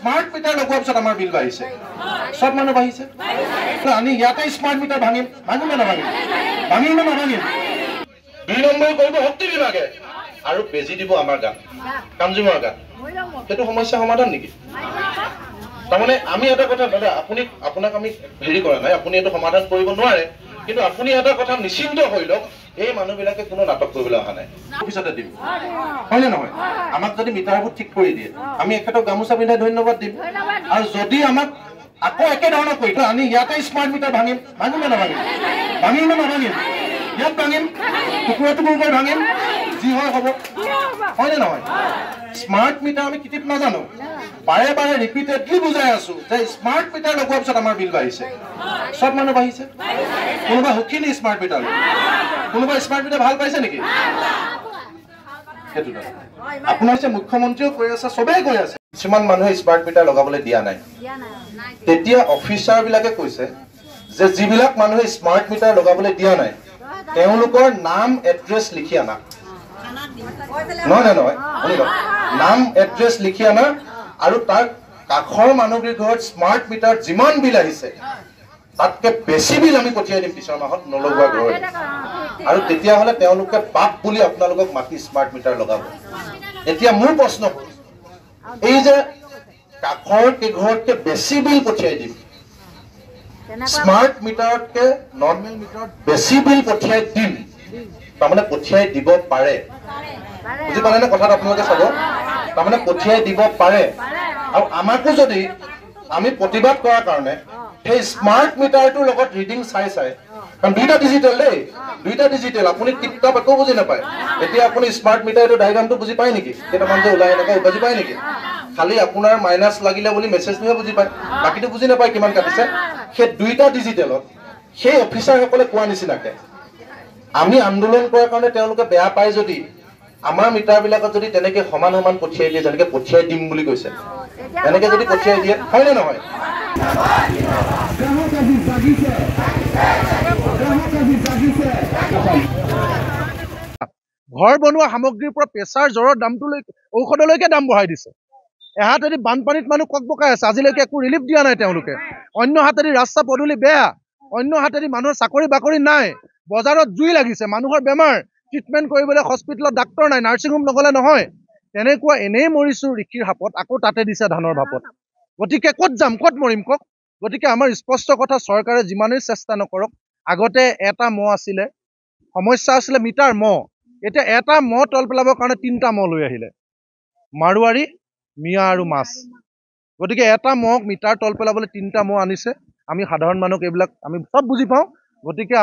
smart meter লগোৱাৰ পিছত আমাৰ বিল বাঢ়িছে সব মানুহ বাঢ়িছে আমি ইয়াতে স্মাৰ্ট মিটাৰ ভাঙিম ভাঙিম না ভাঙিম ভাঙিম না ভাঙিম 2 নম্বৰ কৰিব শক্তি বিভাগে আৰু বেজি দিব আমাৰ গান কামজুমৰ গান সেইটো সমস্যা সমাধান নেকি তাৰমানে আমি এটা কথা দাদা আপুনি আপোনাক আমি হেৰি কৰা নাই আপুনি এটো সমাধান কৰিব নোৱাৰে কিন্তু আপুনি এটা কথা নিশ্চিন্ত হৈ লওক এই মানুহবিলাকে কোনো নাটক কৰিবলৈ অহা নাই অফিসতে দিম হয় না নহয় আমাক যদি মিটাৰবোৰ ঠিক কৰি দিয়ে আমি একেটা গামুচা পিন্ধাই ধন্যবাদ দিম আৰু যদি আমাক আকৌ একে ধৰণৰ কৰি আমি ইয়াতে স্মাৰ্ট মিটাৰ ভাঙিম ভাঙিম না ভাঙিম ভাঙিম না ভাঙিম ইয়াত ভাঙিম টুকুৰাটো কৰি ভাঙিম যি হয় হ'ব হয় না নহয় স্মাৰ্ট মিটাৰ আমি কিটিপ নাজানো বাৰে বাৰে ৰিপিটেডলি বুজাই আছো যে স্মাৰ্ট মিটাৰ লগোৱাৰ পিছত আমাৰ বিল বাঢ়িছে সব মানুহ বাঢ়িছে কোনোবা সুখী নি স্মাৰ্ট মিটাৰ কোনোবা স্মাৰ্ট মিটাৰ ভাল পাইছে নেকি সেইটো আপোনাৰ যে মুখ্যমন্ত্ৰীও কৈ আছে সবেই কৈ আছে কিছুমান মানুহে স্মাৰ্ট মিটাৰ লগাবলৈ দিয়া নাই তেতিয়া অফিচাৰ বিলাকে কৈছে যে যিবিলাক মানুহে স্মাৰ্ট মিটাৰ লগাবলৈ দিয়া নাই তেওঁলোকৰ নাম এড্ৰেছ লিখি আনা নহয় নহয় নাম এড্ৰেছ লিখি আনা আৰু তাৰ কাখৰ মানুহৰ ঘৰত স্মাৰ্ট মিটাৰ যিমান বিল আহিছে তাতকে বেছি বিল আমি পঠিয়াই দিম পিছৰ মাহত নলগোৱা ঘৰত আৰু তেতিয়া হলে তেওঁলোকে বাপ বুলি আপোনালোকক মাটি স্মাৰ্ট মিটাৰ লগাব এতিয়া মোৰ প্ৰশ্ন এই যে কাখৰ ঘৰতকে বেছি বিল পঠিয়াই দিম স্মাৰ্ট মিটাৰতকে নৰ্মেল মিটাৰত বেছি বিল পঠিয়াই দিম তাৰমানে পঠিয়াই দিব পাৰে বুজি পালে নে কথাটো আপোনালোকে চাব তাৰমানে পঠিয়াই দিব পাৰে আৰু আমাকো যদি আমি প্ৰতিবাদ কৰাৰ কাৰণে সেই স্মাৰ্ট মিটাৰটোৰ লগত ৰিডিং চাই কাৰণ দুইটা ডিজিটেল আপুনি টিপটপ একো বুজি নাপায় এতিয়া আপুনি স্মাৰ্ট মিটাৰটো ডায়াগ্ৰামটো বুজি পায় নেকি কেইটামান যে ওলাই এনেকৈ বুজি পায় নেকি খালি আপোনাৰ মাইনাছ লাগিলে বুলি মেছেজটোহে বুজি পায় বাকিটো বুজি নাপায় কিমান কাটিছে সেই দুইটা ডিজিটেলত সেই অফিচাৰসকলে কোৱা নিচিনাকে আমি আন্দোলন কৰাৰ কাৰণে তেওঁলোকে বেয়া পায় যদি আমাৰ মিটাৰবিলাকত যদি তেনেকে সমান সমান পঠিয়াই দিয়ে যেনেকে পঠিয়াই দিম বুলি কৈছে এনেকে যদি পঠিয়াই দিয়ে হয় নে নহয় ঘৰ বনোৱা সামগ্ৰীৰ পৰা প্ৰেছাৰ জ্বৰৰ দামটো ঔষধলৈকে দাম বঢ়াই দিছে এহাতেদি বানপানীত মানুহ ককবকাই আছে আজিলৈকে একো ৰিলিফ দিয়া নাই তেওঁলোকে অন্য হাতেদি ৰাস্তা পদূলি বেয়া অন্য হাতেদি মানুহৰ চাকৰি বাকৰি নাই বজাৰত জুই লাগিছে মানুহৰ বেমাৰ ট্ৰিটমেণ্ট কৰিবলৈ হস্পিটেলত ডাক্তৰ নাই নাৰ্ছিং হোম নগলে নহয় তেনেকুৱা এনেই মৰিছো ঋষিৰ হাপত আকৌ তাতে দিছে ধানৰ ভাপত গতিকে ক'ত যাম ক'ত মৰিম কওক গতিকে আমাৰ স্পষ্ট কথা চৰকাৰে যিমানেই চেষ্টা নকৰক আগতে এটা মহ আছিলে সমস্যা আছিলে মিটাৰ মহ এতিয়া এটা মহ তল পেলাবৰ কাৰণে 3টা মহ লৈ আহিলে মাৰোৱাৰী মিয়া আৰু মাছ গতিকে এটা মহক মিটাৰ তল পেলাবলৈ 3টা মহ আনিছে আমি সাধাৰণ মানুহক এইবিলাক আমি সব বুজি পাওঁ গতিকে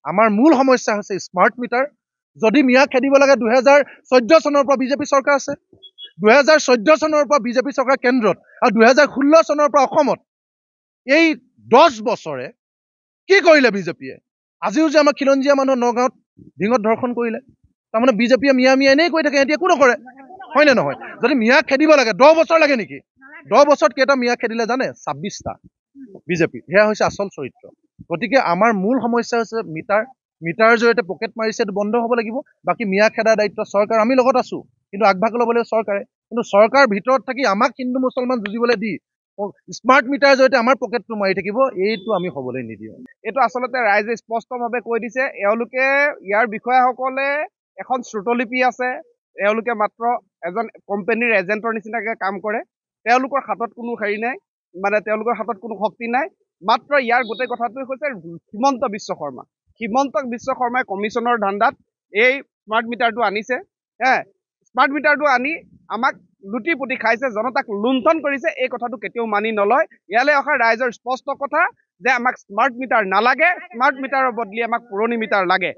আমাৰ মূল সমস্যা হৈছে স্মাৰ্ট মিটাৰ যদি মিয়া খেদিব লাগে 2014 চনৰ পৰা বিজেপি চৰকাৰ আছে 2014 চনৰ পৰা বিজেপি চৰকাৰ কেন্দ্ৰত আৰু 2016 চনৰ পৰা অসমত এই 10 বছৰে কি কৰিলে বিজেপিয়ে আজিও যে আমাৰ খিলঞ্জীয়া মানুহ নগাঁৱত ডিঙত ধৰ্ষণ কৰিলে তাৰমানে বিজেপিয়ে মিয়া এনেই কৈ থাকে এতিয়া একো নকৰে হয় নে নহয় যদি মিয়া খেদিব লাগে 10 বছৰ লাগে নেকি 10 বছৰত কেইটা মিয়া খেদিলে জানে 26টা বিজেপি সেয়া হৈছে আচল চৰিত্ৰ গতিকে আমাৰ মূল সমস্যা হৈছে মিটাৰ জৰিয়তে পকেট মাৰিছে এইটো বন্ধ হ'ব লাগিব বাকি মিয়া খেদাৰ দায়িত্ব চৰকাৰ আমি লগত আছো কিন্তু আগভাগ ল'ব লাগিব চৰকাৰে কিন্তু চৰকাৰ ভিতৰত থাকি আমাক হিন্দু মুছলমান যুঁজিবলৈ দি স্মাৰ্ট মিটাৰ জৰিয়তে আমাৰ পকেটটো মাৰি থাকিব এইটো আমি হ'বলৈ নিদিওঁ এইটো আসলতে ৰাইজে স্পষ্টভাৱে কৈ দিছে এওঁলোকে ইয়াৰ বিষয়াসকলে এখন শ্ৰুতলিপি আছে এওঁলোকে মাত্ৰ এজন কোম্পানীৰ এজেণ্টৰ নিচিনাকৈ কাম কৰে তেওঁলোকৰ হাতত কোনো হেৰি নাই মানে তেওঁলোকৰ হাতত কোনো শক্তি নাই মাত্ৰ ইয়াৰ গোটেই কথাটোৱে হৈছে হিমন্ত বিশ্ব শৰ্মাই কমিশ্যনৰ ধান্দাত এই স্মাৰ্ট মিটাৰটো আনিছে স্মাৰ্ট মিটাৰটো আনি আমাক লুটি পুটি খাইছে জনতাক লুণ্ঠন কৰিছে এই কথাটো কেতিয়াও মানি নলয় ইয়ালৈ অহা ৰাইজৰ স্পষ্ট কথা যে আমাক স্মাৰ্ট মিটাৰ নালাগে স্মাৰ্ট মিটাৰৰ বদলি আমাক পুৰণি মিটাৰ লাগে